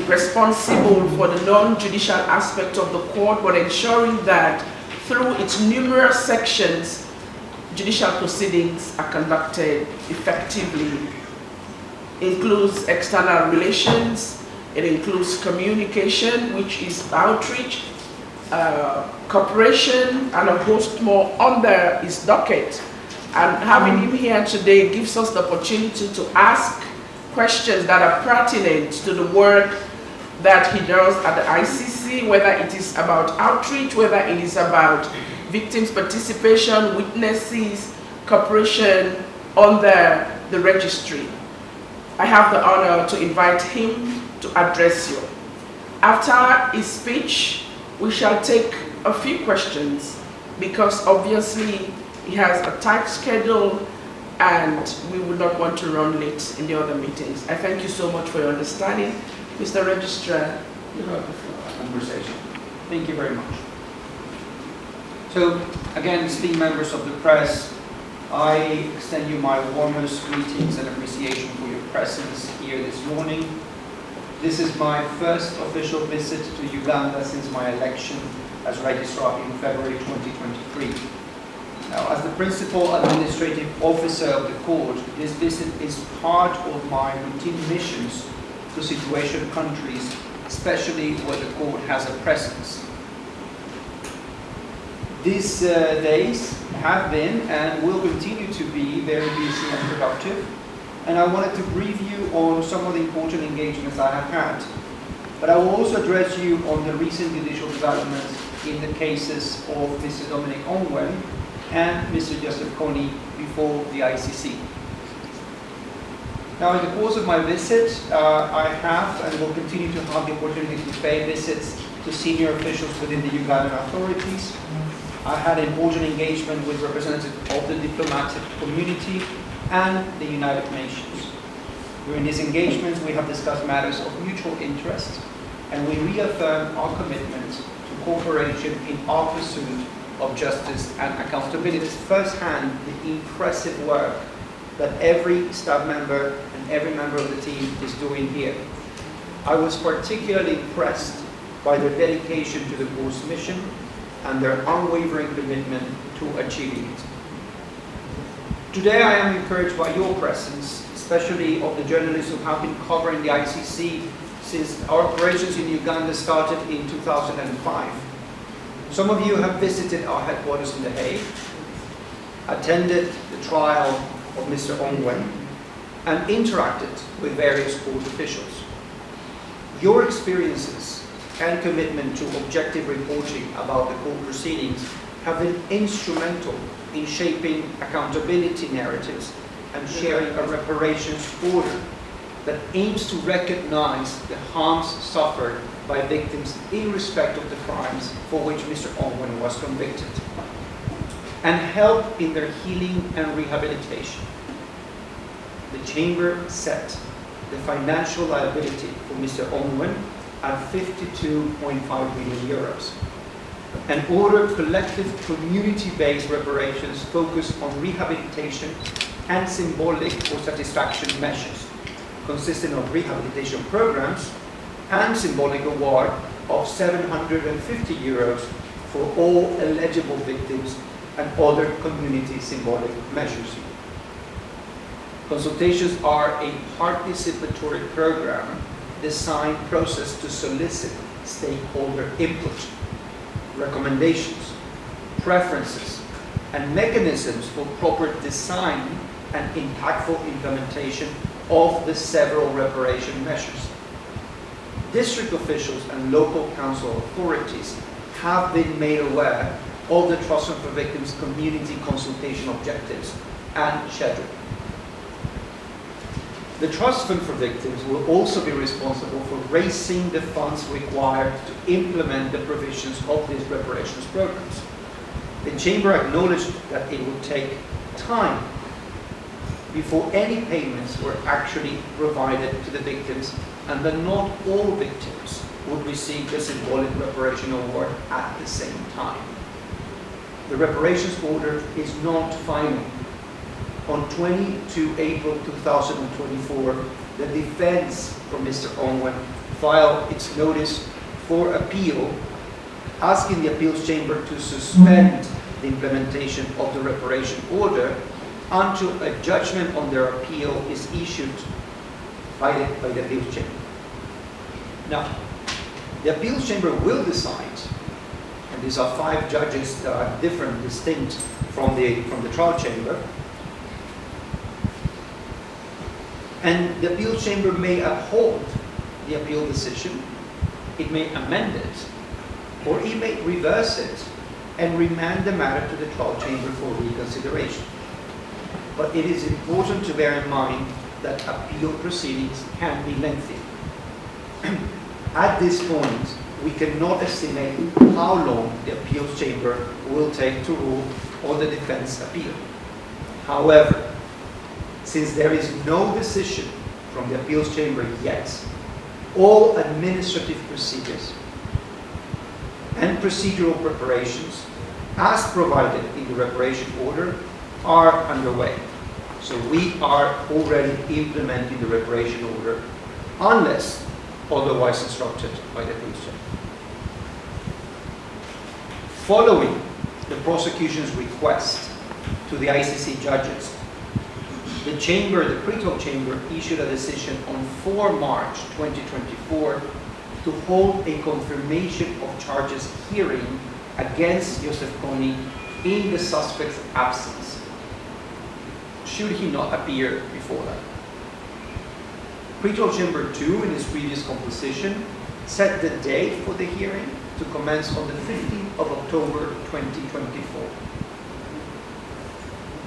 Responsible for the non-judicial aspect of the court, but ensuring that through its numerous sections, judicial proceedings are conducted effectively. It includes external relations, it includes communication, which is outreach, cooperation, and a host more under his docket. And having him here today gives us the opportunity to ask questions that are pertinent to the work that he does at the ICC, whether it is about outreach, whether it is about victims' participation, witnesses, cooperation under the registry. I have the honor to invite him to address you. After his speech, we shall take a few questions because obviously he has a tight schedule and we would not want to run late in the other meetings. I thank you so much for your understanding. Mr. Registrar, you have the floor. Conversation. Thank you very much. So, again, esteemed members of the press, I extend you my warmest greetings and appreciation for your presence here this morning. This is my first official visit to Uganda since my election as registrar in February 2023. Now, as the principal administrative officer of the court, this visit is part of my routine missions to situation countries, especially where the court has a presence. These days have been and will continue to be very busy and productive, and I wanted to brief you on some of the important engagements I have had. But I will also address you on the recent judicial developments in the cases of Mr. Ongwen and Mr. Joseph Konny before the ICC. Now, in the course of my visit, I have and will continue to have the opportunity to pay visits to senior officials within the Ugandan authorities. I had important engagement with representatives of the diplomatic community and the United Nations. During these engagements, we have discussed matters of mutual interest, and we reaffirm our commitment to cooperation in our pursuit of justice and accountability. Firsthand, the impressive work that every staff member and every member of the team is doing here. I was particularly impressed by their dedication to the court's mission and their unwavering commitment to achieving it. Today I am encouraged by your presence, especially of the journalists who have been covering the ICC since our operations in Uganda started in 2005. Some of you have visited our headquarters in The Hague, attended the trial of Mr. Ongwen, and interacted with various court officials. Your experiences and commitment to objective reporting about the court proceedings have been instrumental in shaping accountability narratives and sharing a reparations order that aims to recognize the harms suffered by victims in respect of the crimes for which Mr. Ongwen was convicted, and help in their healing and rehabilitation. The Chamber set the financial liability for Mr. Ongwen at 52.5 million euros and ordered collective community-based reparations focused on rehabilitation and symbolic or satisfaction measures, consisting of rehabilitation programs and symbolic award of 750 euros for all eligible victims and other community symbolic measures. Consultations are a participatory program designed process to solicit stakeholder input, recommendations, preferences, and mechanisms for proper design and impactful implementation of the several reparation measures. District officials and local council authorities have been made aware of the Trust Fund for Victims community consultation objectives and schedule. The Trust Fund for Victims will also be responsible for raising the funds required to implement the provisions of these reparations programs. The Chamber acknowledged that it would take time before any payments were actually provided to the victims, and that not all victims would receive the symbolic reparation award at the same time. The reparations order is not final. On 22 April 2024, the defense from Mr. Ongwen filed its notice for appeal, asking the appeals chamber to suspend the implementation of the reparation order until a judgment on their appeal is issued by the appeals chamber. Now, the appeals chamber will decide, and these are 5 judges that are different, distinct from the trial chamber, and the appeals chamber may uphold the appeal decision, it may amend it, or it may reverse it and remand the matter to the trial chamber for reconsideration. But it is important to bear in mind that appeal proceedings can be lengthy. At this point, we cannot estimate how long the appeals chamber will take to rule on the defense appeal. However, since there is no decision from the appeals chamber yet, all administrative procedures and procedural preparations as provided in the reparation order are underway. So we are already implementing the reparation order unless otherwise instructed by the appeals chamber. Following the prosecution's request to the ICC judges, the chamber, the pretrial chamber, issued a decision on 4 March 2024 to hold a confirmation of charges hearing against Joseph Konny in the suspect's absence, should he not appear before that. Pretrial Chamber 2, in its previous composition, set the date for the hearing to commence on the 15th of October 2024.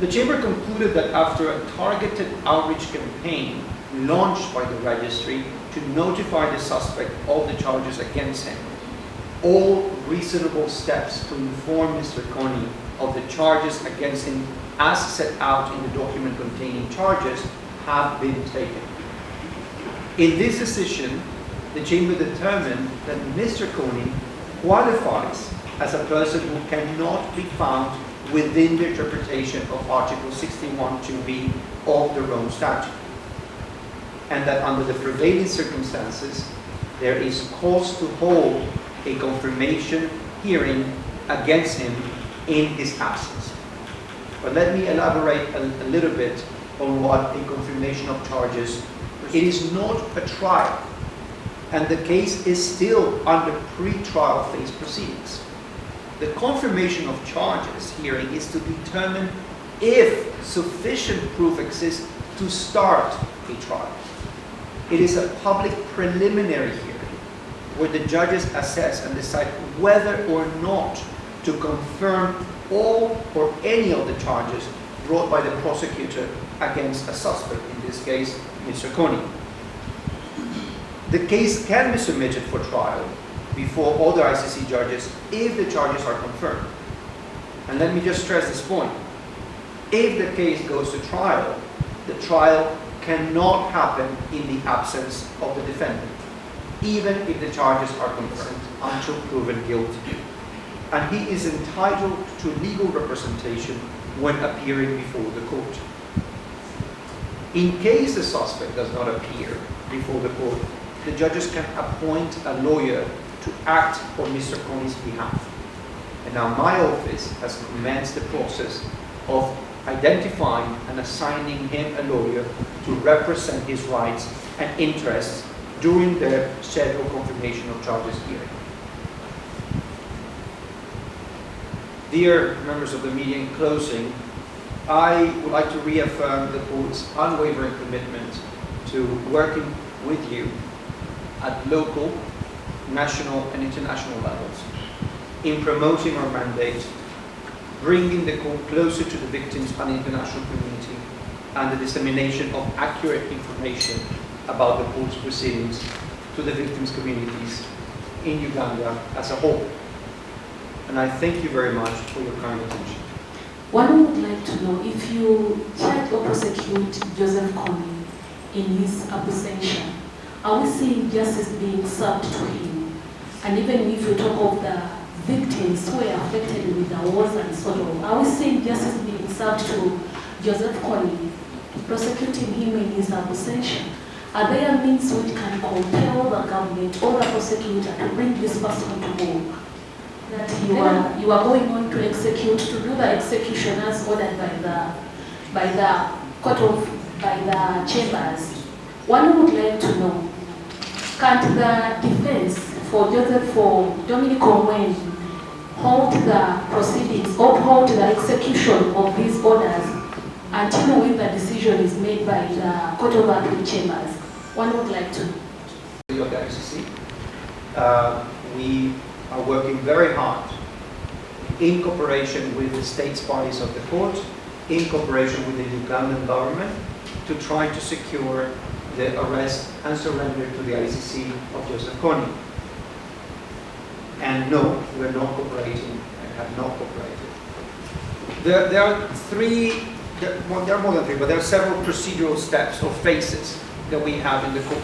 The Chamber concluded that after a targeted outreach campaign launched by the registry to notify the suspect of the charges against him, all reasonable steps to inform Mr. Konny of the charges against him as set out in the document containing charges have been taken. In this decision, the Chamber determined that Mr. Konny qualifies as a person who cannot be found within the interpretation of Article 61(2)(b) of the Rome Statute, and that under the prevailing circumstances, there is cause to hold a confirmation hearing against him in his absence. But let me elaborate a little bit on what a confirmation of charges. It is not a trial, and the case is still under pre-trial phase proceedings. The confirmation of charges hearing is to determine if sufficient proof exists to start a trial. It is a public preliminary hearing where the judges assess and decide whether or not to confirm all or any of the charges brought by the prosecutor against a suspect, in this case, Mr. Konny. The case can be submitted for trial before other ICC judges if the charges are confirmed. And let me just stress this point. If the case goes to trial, the trial cannot happen in the absence of the defendant, even if the charges are confirmed until proven guilty. And he is entitled to legal representation when appearing before the court. In case the suspect does not appear before the court, the judges can appoint a lawyer to act on Mr. Konny's behalf. And now my office has commenced the process of identifying and assigning him a lawyer to represent his rights and interests during the scheduled confirmation of charges hearing. Dear members of the media, in closing, I would like to reaffirm the court's unwavering commitment to working with you at local, national, and international levels in promoting our mandate, bringing the court closer to the victims and the international community, and the dissemination of accurate information about the court's proceedings to the victims' communities in Uganda as a whole. And I thank you very much for your kind attention. One would like to know if you charge or prosecute Joseph Konny in his absentia, are we seeing justice being served to him? And even if you talk of the victims who were affected with the wars and sort of, are we seeing justice being served to Joseph Konny, prosecuting him in his absentia? Are there means which can compel the government or the prosecutor to bring this person to book? That you are going on to execute, to do the execution as ordered by the chambers. One would like to know, can't the defense for Dominic Ongwen hold the proceedings or hold the execution of these orders until when the decision is made by the Court of Appeal chambers? One would like to know. Of the ICC, we are working very hard in cooperation with the states parties of the court, in cooperation with the Ugandan government, to try to secure the arrest and surrender to the ICC of Joseph Konny. And no, we're not cooperating and have not cooperated. There are more than three, but there are several procedural steps or phases that we have in the court.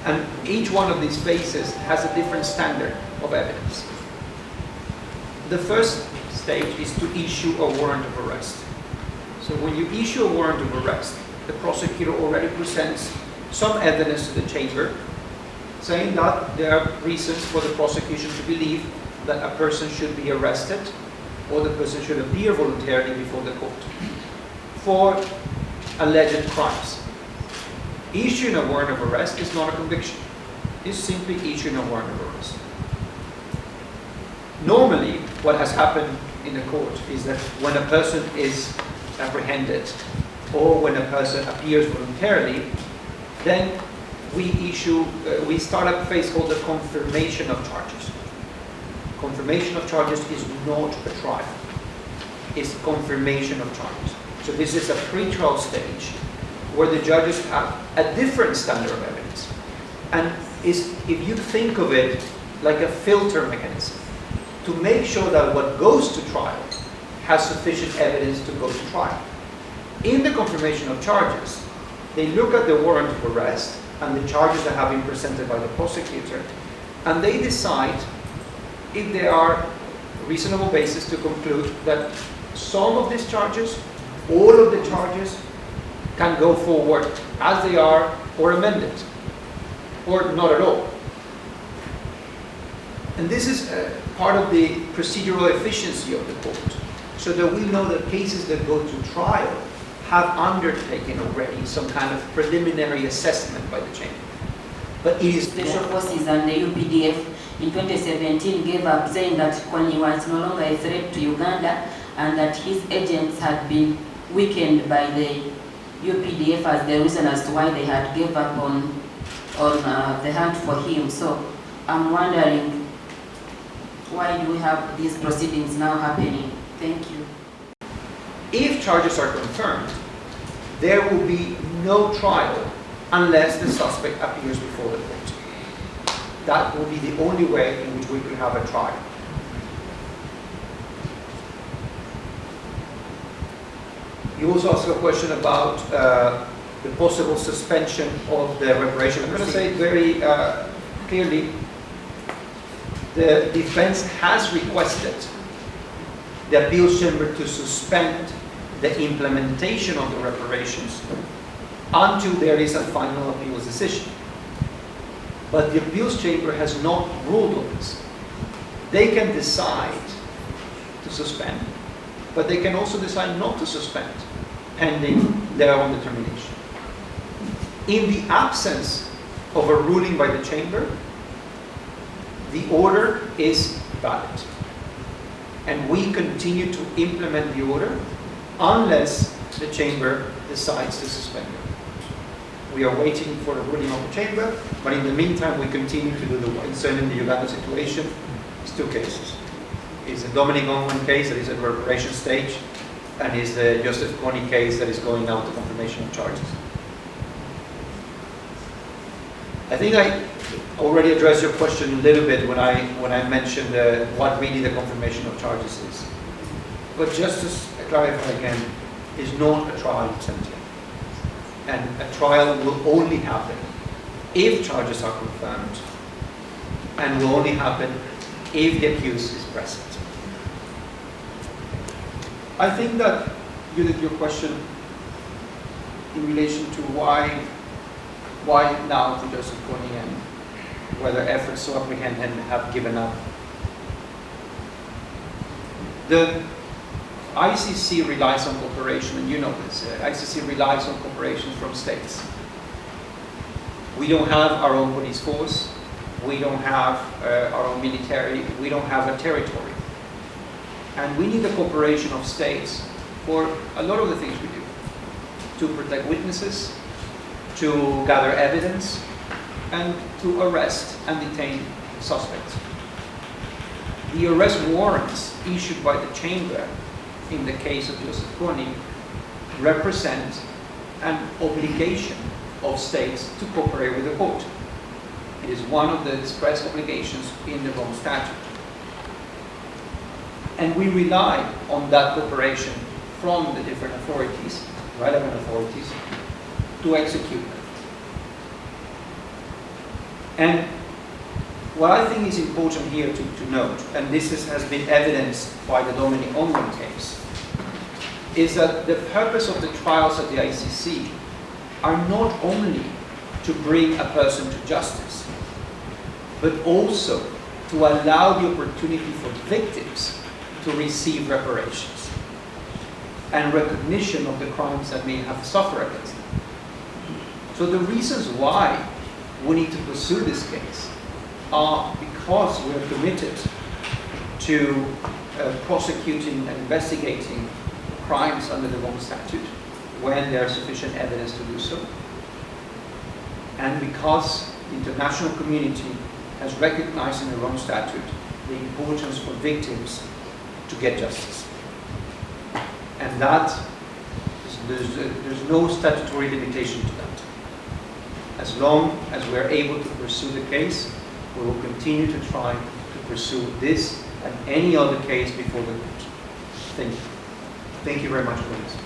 And each one of these phases has a different standard of evidence. The first stage is to issue a warrant of arrest. So when you issue a warrant of arrest, the prosecutor already presents some evidence to the chamber saying that there are reasons for the prosecution to believe that a person should be arrested or the person should appear voluntarily before the court for alleged crimes. Issuing a warrant of arrest is not a conviction. It's simply issuing a warrant of arrest. Normally, what has happened in the court is that when a person is apprehended or when a person appears voluntarily, then we start a phase called the confirmation of charges. Confirmation of charges is not a trial. It's confirmation of charges. So this is a pre-trial stage where the judges have a different standard of evidence. And if you think of it like a filter mechanism, to make sure that what goes to trial has sufficient evidence to go to trial. In the confirmation of charges, they look at the warrant of arrest and the charges that have been presented by the prosecutor, and they decide if there are reasonable basis to conclude that some of these charges, all of the charges, can go forward as they are or amended, or not at all. And this is part of the procedural efficiency of the court, so that we know that cases that go to trial have undertaken already some kind of preliminary assessment by the chamber. But it is Special Forces and the UPDF in 2017 gave up saying that Konny was no longer a threat to Uganda and that his agents had been weakened by the UPDF as the reason as to why they had gave up on the hunt for him. So I'm wondering, why do we have these proceedings now happening? Thank you. If charges are confirmed, there will be no trial unless the suspect appears before the court. That will be the only way in which we could have a trial. You also asked a question about the possible suspension of the reparation. I'm going to say it very clearly. The defense has requested the appeals chamber to suspend the implementation of the reparations until there is a final appeals decision. But the appeals chamber has not ruled on this. They can decide to suspend, but they can also decide not to suspend, pending their own determination. In the absence of a ruling by the chamber, the order is valid. And we continue to implement the order unless the chamber decides to suspend it. We are waiting for a ruling of the chamber, but in the meantime we continue to do the work. Concerning the Uganda situation, it's two cases. It's a Dominic Ongwen case that is at reparation stage, and is the Joseph Konny case that is going out to confirmation of charges. I think I already addressed your question a little bit when I mentioned what really the confirmation of charges is. But just to clarify again, is not a trial incentive. And a trial will only happen if charges are confirmed, and will only happen if the accused is present. I think that your question in relation to why now to Joseph Konny and whether efforts to apprehend him have given up. The ICC relies on cooperation, and you know this. ICC relies on cooperation from states. We don't have our own police force. We don't have our own military. We don't have a territory. And we need the cooperation of states for a lot of the things we do. To protect witnesses, to gather evidence, and to arrest and detain suspects. The arrest warrants issued by the Chamber in the case of Joseph Konny represent an obligation of states to cooperate with the court. It is one of the express obligations in the Rome Statute. And we rely on that cooperation from the different authorities, relevant authorities, to execute them. And what I think is important here to note, and this has been evidenced by the Ongwen case, is that the purpose of the trials at the ICC are not only to bring a person to justice, but also to allow the opportunity for victims to receive reparations and recognition of the crimes that may have suffered against them. So the reasons why we need to pursue this case are because we are committed to prosecuting and investigating crimes under the Rome Statute when there is sufficient evidence to do so, and because the international community has recognized in the Rome Statute the importance for victims to get justice. And that, there's no statutory limitation to that. As long as we're able to pursue the case, we will continue to try to pursue this and any other case before the court. Thank you. Thank you very much for this.